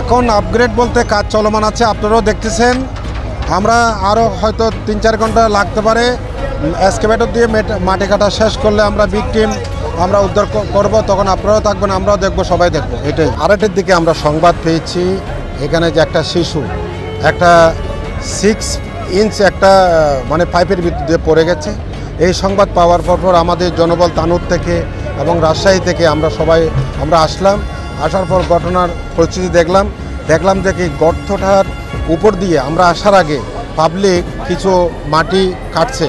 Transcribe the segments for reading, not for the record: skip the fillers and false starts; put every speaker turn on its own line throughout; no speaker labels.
এখন আপগ্রেড বলতে কাজ চলমান আছে, আপনারাও দেখতেছেন। আমরা আরও হয়তো 3-4 ঘন্টা লাগতে পারে। এক্সকেভেটর দিয়ে মাটি কাটা শেষ করলে আমরা বিগ টিম আমরা উদ্ধার করব, তখন আপনারাও থাকবেন, আমরাও দেখব, সবাই দেখবো। এটাই। আড়াইটের দিকে আমরা সংবাদ পেয়েছি এখানে যে একটা শিশু একটা 6 ইঞ্চ একটা মানে পাইপের ভিতরে পড়ে গেছে। এই সংবাদ পাওয়ার পর আমাদের জনবল তানুর থেকে এবং রাজশাহী থেকে আমরা আসলাম। আসার পর ঘটনার পরিস্থিতি দেখলাম যে কি গর্তটার উপর দিয়ে আমরা আসার আগে পাবলিক কিছু মাটি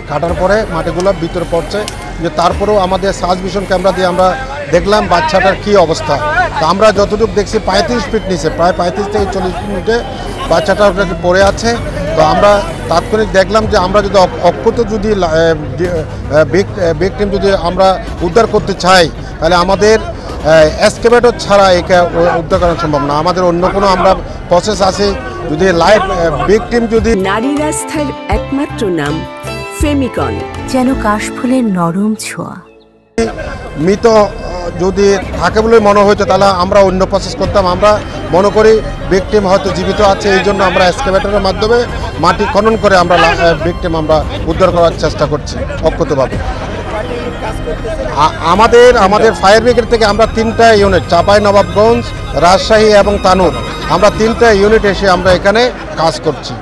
কাটার পরে মাটিগুলো ভিতরে পড়ছে। যে তারপরেও আমাদের সার্চ ভিশন ক্যামেরা দিয়ে আমরা দেখলাম বাচ্চাটার কি অবস্থা। তো আমরা যতটুকু দেখছি 35 ফিট নিচে, প্রায় 35 থেকে 40 ফিট নিচে বাচ্চাটা ওটাকে পড়ে আছে। তো আমরা তাৎক্ষণিক দেখলাম যে আমরা যদি অক্ষত যদি বিগ টিম যদি আমরা উদ্ধার করতে চাই, তাহলে আমাদের এক্সকেভেটর ছাড়া একে উদ্ধার করা সম্ভব না। আমাদের অন্য কোনো আমরা প্রসেস আছে। যদি লাইভ বিগ টিম যদি
নারী রাস্তার একমাত্র নাম ফেমিকন,
যেন কাশফুলের নরম ছোঁয়া।
মৃত যদি থাকে বলে মনে হইতো তাহলে আমরা অন্য প্রসেস করতাম। আমরা মনে করি বিগ টিম হয়তো জীবিত আছে, এই জন্য আমরা এক্সকেভেটরের মাধ্যমে মাটি খনন করে আমরা বিগ টিম আমরা উদ্ধার করার চেষ্টা করছি অক্ষতভাবে। আমাদের ফায়ার ব্রিগেড থেকে আমরা 3টা ইউনিট, চাঁপাইনবাবগঞ্জ, রাজশাহী এবং তানুর, আমরা 3টা ইউনিট এসে আমরা এখানে কাজ করছি।